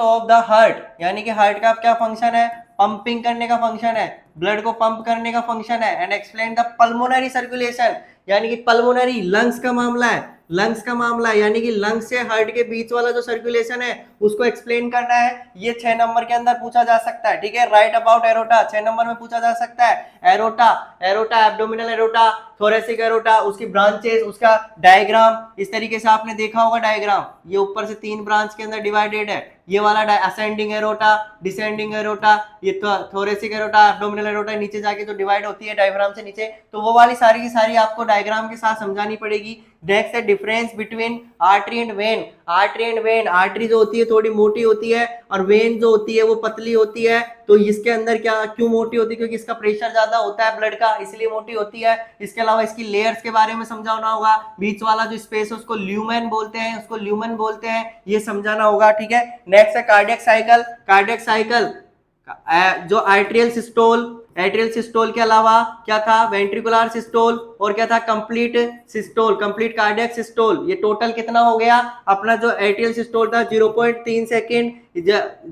ऑफ द हार्ट, यानी कि हार्ट का क्या फंक्शन है, पंपिंग करने का फंक्शन है, ब्लड को पंप करने का फंक्शन है, and explain the pulmonary circulation, यानी कि पल्मोनरी लंग्स का मामला है, लंग्स का मामला है, यानी कि लंग्स से हार्ट के बीच वाला जो सर्कुलेशन है उसको एक्सप्लेन करना है। ये 6 नंबर के अंदर पूछा जा सकता है, ठीक है। राइट अबाउट एरोटा 6 नंबर में पूछा जा सकता है। Aorta, aorta, abdominal aorta, thoracic aorta, उसकी ब्रांचेस, उसका डायग्राम, इस तरीके से आपने देखा होगा डायग्राम, ये ऊपर से 3 ब्रांच के अंदर डिवाइडेड है, ये वाला असेंडिंग एरोटा, डिसेंडिंग एरोटा, ये थोरेसिक एरोटा, एब्डोमिनल एरोटा, नीचे जाके जो डिवाइड होती है डायफ्राम से नीचे, तो वो वाली सारी की सारी आपको डायग्राम के साथ समझानी पड़ेगी। नेक्स्ट है difference between artery and when. Artery and when, artery जो होती है थोड़ी मोटी होती है और वेन जो होती है वो पतली होती है। तो इसके अंदर क्या क्यों मोटी होती है, क्योंकि इसका प्रेशर ज्यादा होता है ब्लड का, इसलिए मोटी होती है। इसके अलावा इसकी लेयर्स के बारे में समझाना होगा, बीच वाला जो स्पेस है उसको ल्यूमेन बोलते हैं, उसको ल्यूमेन बोलते हैं, ये समझाना होगा, ठीक है। नेक्स्ट है कार्डियक साइकिल। कार्डियक साइकिल जो आर्टेरियल सिस्टोल, एट्रियल सिस्टोल के अलावा क्या था, वेंट्रिकुलर सिस्टोल, और क्या था, complete systole, complete cardiac systole. ये टोटल कितना हो गया अपना, जो एट्रियल सिस्टोल था 0.3 second,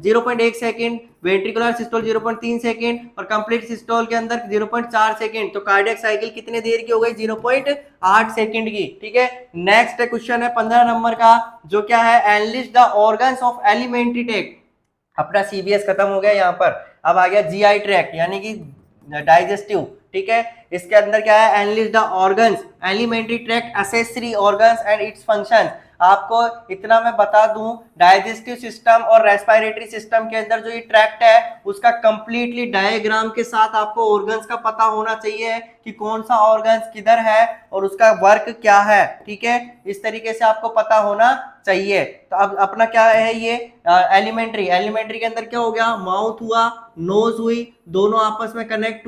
0.1 second, ventricular systole 0.3 second, और कंप्लीट सिस्टोल के अंदर 0.4 सेकेंड। तो कार्डियक साइकिल कितने देर की हो गई, 0.8 सेकेंड की, ठीक है। नेक्स्ट क्वेश्चन है 15 नंबर का, जो क्या है, enlist the organs of alimentary tract. अपना सीबीएस खत्म हो गया यहाँ पर, अब आ गया जीआई ट्रैक्ट, यानी कि डाइजेस्टिव, ठीक है। इसके अंदर क्या है, enlist the organs, alimentary tract, accessory organs and its functions. आपको इतना मैं बता दूं, डाइजेस्टिव सिस्टम और रेस्पिरेटरी सिस्टम के अंदर जो ये ट्रैक्ट है उसका कंप्लीटली डायग्राम के साथ आपको ऑर्गन्स का पता होना चाहिए कि कौन सा ऑर्गन्स किधर है और उसका वर्क क्या है, ठीक है, इस तरीके से आपको पता होना चाहिए। तो अब अपना क्या है ये एलिमेंट्री, एलिमेंट्री के अंदर क्या हो गया, माउथ हुआ, नोज हुई, दोनों आपस में कनेक्ट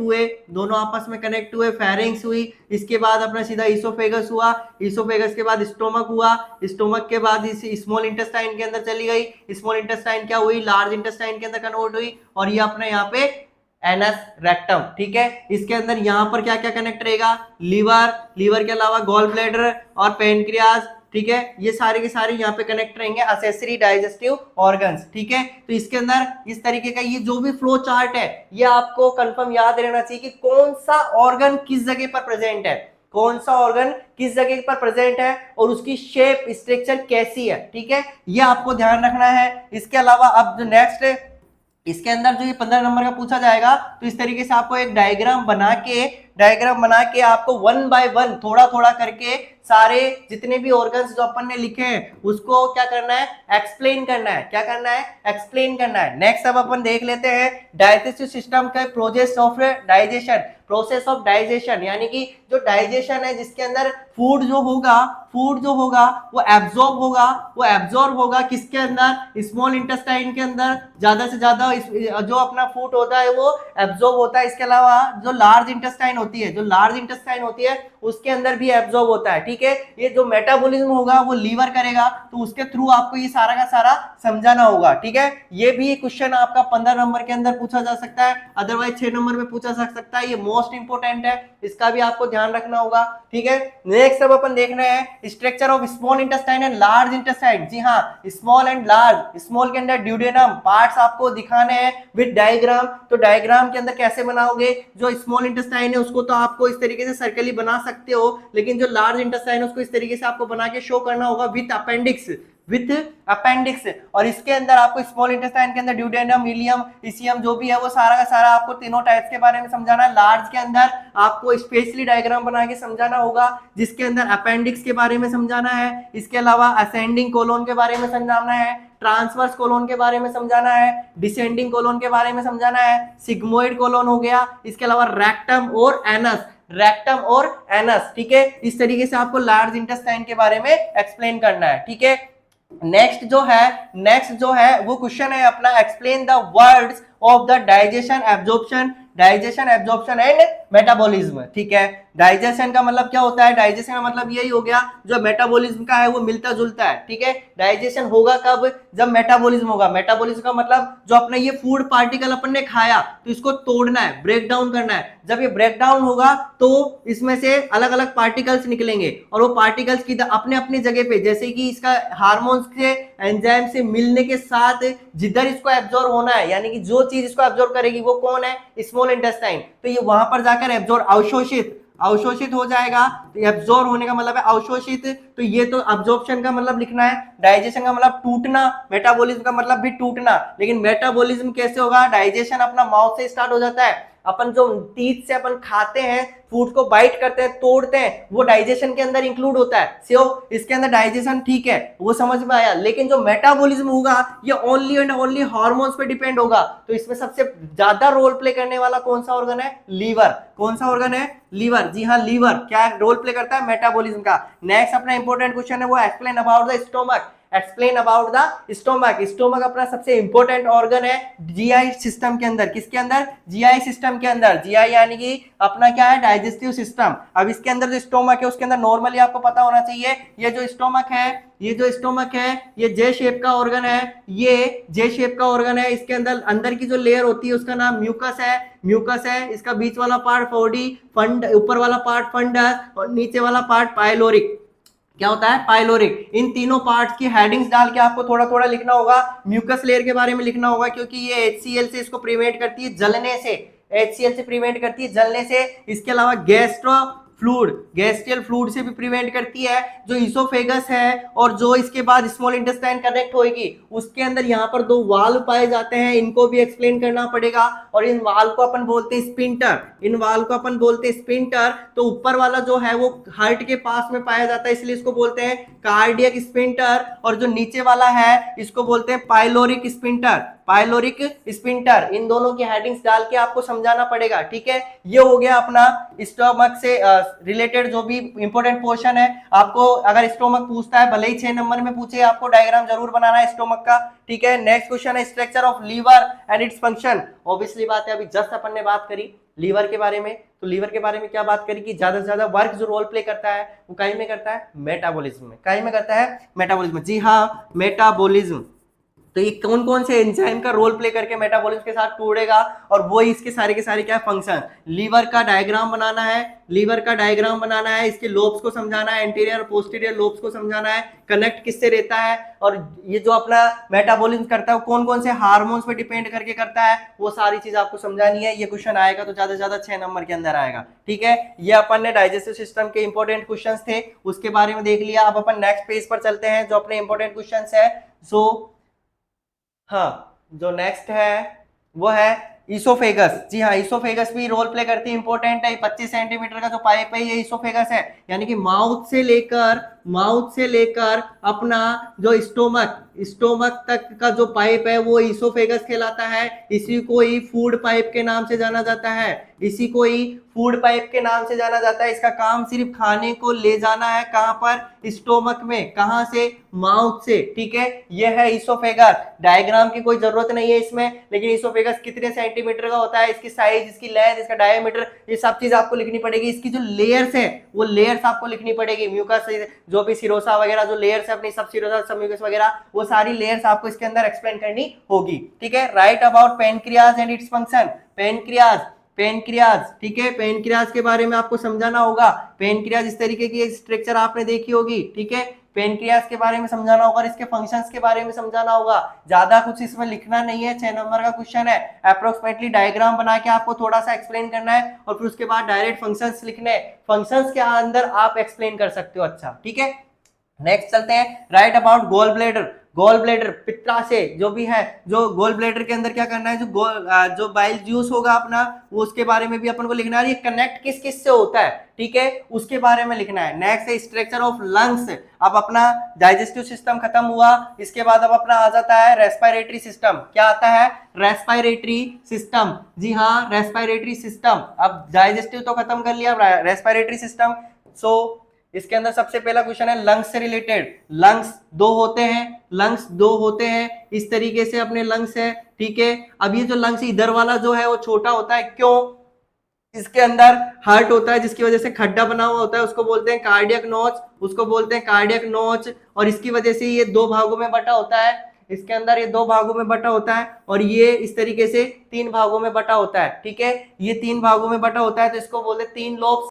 हुए, फेरिंग्स हुई, इसके बाद अपना सीधा इसोफेगस हुआ, इसोफेगस के बाद स्टोमक हुआ, स्टोमक के बाद इस स्मॉल इंटेस्टाइन के अंदर चली गई, स्मॉल इंटेस्टाइन क्या हुई, लार्ज इंटेस्टाइन के अंदर कन्वर्ट हुई, और ये अपने यहाँ पे एनस रेक्टम, ठीक है। इसके अंदर यहाँ पर क्या क्या कनेक्ट रहेगा, लीवर, लीवर के अलावा गॉल ब्लैडर और पेनक्रियाज, ठीक है, ये सारे के सारे यहाँ पे कनेक्ट रहेंगे, असेसरी डाइजेस्टिव ऑर्गन्स, ठीक है। तो इसके अंदर इस तरीके का ये जो भी फ्लो चार्ट है ये आपको कंफर्म याद रहना चाहिए कि कौन सा ऑर्गन किस जगह पर प्रेजेंट है, कौन सा ऑर्गन किस जगह पर प्रेजेंट है और उसकी शेप स्ट्रक्चर कैसी है, ठीक है, ये आपको ध्यान रखना है। इसके अलावा अब जो नेक्स्ट इसके अंदर जो ये 15 नंबर का पूछा जाएगा तो इस तरीके से आपको एक डायग्राम बना के आपको 1 बाय 1 थोड़ा थोड़ा करके सारे जितने भी ऑर्गन्स जो अपन ने लिखे हैं उसको क्या करना है, एक्सप्लेन करना है, क्या करना है, एक्सप्लेन करना है। नेक्स्ट अब अपन देख लेते हैं डाइजेस्टिव सिस्टम का प्रोसेस ऑफ डाइजेशन, यानी कि जो डाइजेशन है जिसके अंदर फूड जो होगा वो एब्जॉर्ब होगा किसके अंदर, स्मॉल इंटेस्टाइन के अंदर ज्यादा से ज्यादा जो अपना फूड होता है वो एब्जॉर्ब होता है। इसके अलावा जो लार्ज इंटेस्टाइन होती है उसके अंदर भी एब्जॉर्ब होता है, ठीक है। ये जो मेटाबॉलिज्म होगा वो लीवर करेगा, तो उसके थ्रू आपको ये सारा का सारा समझाना होगा, ठीक है। ये भी क्वेश्चन आपका 15 नंबर के अंदर पूछा जा सकता है, अदरवाइज 6 नंबर में पूछा जा सकता है, ये मोस्ट इंपोर्टेंट है, इसका भी आपको ध्यान रखना होगा, ठीक है। नेक्स्ट अब अपन देख रहे हैं structure of small intestine and large intestine. जी हाँ, स्मॉल एंड लार्ज, स्मॉल के अंदर ड्यूडेनम पार्ट्स आपको दिखाने हैं विद डायग्राम। तो डायग्राम के अंदर कैसे बनाओगे, जो स्मॉल इंटेस्टाइन है उसको तो आपको इस तरीके से सर्कली बना सकते हो, लेकिन जो लार्ज इंटेस्टाइन है उसको इस तरीके से आपको बना के शो करना होगा विथ अपेंडिक्स। और इसके अंदर आपको स्मॉल इंटेस्टाइन के अंदर ड्यूडेनम, इलियम, इसियम जो भी है वो सारा का सारा आपको तीनों टाइप्स के बारे में समझाना है। लार्ज के अंदर आपको स्पेशली डायग्राम बना के समझाना होगा जिसके अंदर अपेंडिक्स के बारे में समझाना है, इसके अलावा असेंडिंग कोलोन के बारे में समझाना है, ट्रांसवर्स कोलोन के बारे में समझाना है, डिसेंडिंग कोलोन के बारे में समझाना है, सिग्मोइड कोलोन हो गया, इसके अलावा रेक्टम और एनस, ठीक है। इस तरीके से आपको लार्ज इंटेस्टाइन के बारे में एक्सप्लेन करना है, ठीक है। नेक्स्ट जो है वो क्वेश्चन है अपना, explain the words of the digestion absorption and metabolism, ठीक है। डाइजेशन का मतलब क्या होता है, डाइजेशन का मतलब यही हो गया जो मेटाबॉलिज्म का है वो मिलता जुलता है, ठीक है। डाइजेशन होगा कब, जब मेटाबॉलिज्म होगा। मेटाबॉलिज्म का मतलब जो अपने ये फूड पार्टिकल अपन ने खाया तो इसको तोड़ना है, ब्रेक डाउन करना है। जब ये ब्रेक डाउन होगा तो इसमें से अलग अलग पार्टिकल्स निकलेंगे और वो पार्टिकल्स की अपने अपनी जगह पे, जैसे कि इसका हार्मोन्स के एंजाइम से मिलने के साथ जिधर इसको एब्जॉर्ब होना है, यानी कि जो चीज इसको एब्जॉर्ब करेगी वो कौन है, स्मॉल इंटेस्टाइन। तो ये वहां पर जाकर एब्जॉर्ब अवशोषित हो जाएगा। तो एब्जॉर्ब होने का मतलब है अवशोषित, तो ये तो अब्जॉर्प्शन का मतलब लिखना है। डाइजेशन का मतलब टूटना, मेटाबॉलिज्म का मतलब भी टूटना। लेकिन मेटाबॉलिज्म कैसे होगा, डाइजेशन अपना माउथ से स्टार्ट हो जाता है, अपन जो टीथ से अपन खाते हैं, फूड को बाइट करते हैं, तोड़ते हैं, वो डाइजेशन के अंदर इंक्लूड होता है। सो इसके अंदर डाइजेशन ठीक है, वो समझ में आया। लेकिन जो मेटाबॉलिज्म होगा ये ओनली एंड ओनली हार्मोन्स पे डिपेंड होगा। तो इसमें सबसे ज्यादा रोल प्ले करने वाला कौन सा ऑर्गन है, लीवर। कौन सा ऑर्गन है, लीवर। जी हाँ, लीवर क्या रोल प्ले करता है, मेटाबॉलिज्म का। नेक्स्ट अपना इंपॉर्टेंट क्वेश्चन है वो explain about the stomach. Stomach अपना सबसे इंपॉर्टेंट ऑर्गन है जीआई सिस्टम के अंदर। किसके अंदर, जीआई सिस्टम के अंदर। जीआई यानी कि अपना क्या है, डाइजेस्टिव सिस्टम। अब इसके अंदर जो स्टोमक है उसके अंदर नॉर्मली आपको पता होना चाहिए, ये जो स्टोमक है ये जे शेप का ऑर्गन है, इसके अंदर की जो लेयर होती है उसका नाम म्यूकस है। इसका बीच वाला पार्ट ऊपर वाला पार्ट फंडस और नीचे वाला पार्ट पाइलोरिक। क्या होता है, पाइलोरिक। इन तीनों पार्ट्स की हेडिंग्स डाल के आपको थोड़ा थोड़ा लिखना होगा। म्यूकस लेयर के बारे में लिखना होगा क्योंकि ये HCl से इसको प्रिवेंट करती है जलने से, इसके अलावा फ्लूड, गैस्ट्रियल फ्लूड से भी प्रिवेंट करती है। जो इसोफेगस है और जो इसके बाद स्मॉल इंटेस्टाइन कनेक्ट होगी, उसके अंदर यहाँ पर दो वाल्व पाए जाते हैं, इनको भी एक्सप्लेन करना पड़ेगा। और इन वाल्व को अपन बोलते हैं स्पिंटर, इन वाल्व को अपन बोलते हैं स्पिंटर। तो ऊपर वाला जो है वो हार्ट के पास में पाया जाता है, इसलिए इसको बोलते हैं कार्डियक स्पिंटर। और जो नीचे वाला है इसको बोलते हैं पाइलोरिक स्पिंटर, पाइलोरिक स्पिंटर। इन दोनों की हेडिंग्स डाल के आपको समझाना पड़ेगा, ठीक है। ये हो गया अपना स्टोमक से रिलेटेड जो भी इंपॉर्टेंट पोर्शन है। आपको अगर स्टोमक पूछता है, भले ही 6 नंबर में पूछे, आपको डायग्राम जरूर बनाना है स्टोमक का, ठीक है। नेक्स्ट क्वेश्चन है structure of liver and its function. Obviously बात है, अभी जस्ट अपन ने बात करी लीवर के बारे में, तो लीवर के बारे में क्या बात करी कि ज्यादा से ज्यादा वर्क जो रोल प्ले करता है वो कहीं में करता है, मेटाबॉलिज्म में। कहीं में करता है, मेटाबॉलिज्म। जी हाँ, मेटाबॉलिज्म। तो ये कौन कौन से एंजाइम का रोल प्ले करके मेटाबॉलिज्म के साथ टूटेगा, और वो इसके सारे के सारे क्या फंक्शन। लीवर का डायग्राम बनाना है, लीवर का डायग्राम बनाना है, इसके लोब्स को समझाना है, एंटीरियर पोस्टीरियर लोब्स को समझाना है, कनेक्ट किससे रहता है, और ये जो अपना मेटाबॉलिज्म करता है वो कौन कौन से हार्मोन्स पे डिपेंड करके करता है, वो सारी चीज आपको समझानी है। ये क्वेश्चन आएगा तो ज्यादा से ज्यादा 6 नंबर के अंदर आएगा, ठीक है। ये अपन ने डाइजेस्टिव सिस्टम के इंपॉर्टेंट क्वेश्चन थे, उसके बारे में देख लिया। अब अपन नेक्स्ट पेज पर चलते हैं, जो अपने इंपॉर्टेंट क्वेश्चन है। सो हाँ, जो नेक्स्ट है वो है इसोफेगस। जी हाँ, इसोफेगस भी रोल प्ले करती है, इंपॉर्टेंट है। 25 सेंटीमीटर का जो पाइप है ये इसोफेगस है, यानी कि माउथ से लेकर अपना जो स्टोमक तक का जो पाइप है वो इसोफेगस कहलाता है। इसी को ही फूड पाइप के नाम से जाना जाता है, इसी को ही फूड पाइप के नाम से जाना जाता है। इसका काम सिर्फ खाने को ले जाना है, कहां पर, स्टोमक में। कहां से, माउथ से, ठीक है। यह है इसोफेगस। डायग्राम की कोई जरूरत नहीं है इसमें, लेकिन इसोफेगस कितने सेंटीमीटर का होता है, इसकी साइज, इसकी लेंथ, इसका डायमीटर, ये सब चीज आपको लिखनी पड़ेगी। इसकी जो लेयर्स है वो लेयर्स आपको लिखनी पड़ेगी। म्यूकस, जो भी सिरोसा वगैरह जो लेयर्स है अपनी, सब सिरोसा, सब म्यूकस वगैरह, वो सारी लेयर्स आपको इसके अंदर एक्सप्लेन करनी होगी, ठीक है। Right about pancreas and its function. Pancreas, ठीक है। पेनक्रियाज के बारे में आपको समझाना होगा। पेनक्रियाज इस तरीके की स्ट्रक्चर आपने देखी होगी, ठीक है। पेनक्रियाज के बारे में समझाना होगा और इसके फंक्शंस के बारे में समझाना होगा। ज्यादा कुछ इसमें लिखना नहीं है, 6 नंबर का क्वेश्चन है। अप्रोक्सीमेटली डायग्राम बना के आपको थोड़ा सा एक्सप्लेन करना है, और फिर उसके बाद डायरेक्ट फंक्शंस लिखने हैं। फंक्शंस के अंदर आप एक्सप्लेन कर सकते हो, अच्छा, ठीक है। नेक्स्ट चलते हैं, right about gall bladder. Gall bladder, पित्ताशय जो भी है, जो गोल ब्लेडर के अंदर क्या करना है, जो बाइल जूस होगा अपना, वो उसके बारे में भी अपन को लिखना है। ये कनेक्ट किस किस से होता है, ठीक है, उसके बारे में लिखना है। नेक्स्ट है स्ट्रक्चर ऑफ लंग्स। अब अपना डाइजेस्टिव सिस्टम खत्म हुआ, इसके बाद अब अपना आ जाता है रेस्पिरेटरी सिस्टम। क्या आता है, रेस्पिरेटरी सिस्टम। जी हाँ, रेस्पिरेटरी सिस्टम। अब डाइजेस्टिव तो खत्म कर लिया, रेस्पिरेटरी सिस्टम। सो इसके अंदर सबसे पहला क्वेश्चन है लंग्स से रिलेटेड। लंग्स दो होते हैं, इस तरीके से अपने लंग्स है, ठीक है। अब ये जो लंग्स इधर वाला जो है वो छोटा होता है, क्यों, इसके अंदर हार्ट होता है, जिसकी वजह से खड्डा बना हुआ होता है, उसको बोलते हैं कार्डियक नोच, और इसकी वजह से ये 2 भागों में बटा होता है। इसके अंदर ये 2 भागों में बटा होता है, और ये इस तरीके से 3 भागों में बटा होता है, ठीक है। ये 3 भागों में बटा होता है, तो इसको बोलते हैं 3 लोब्स।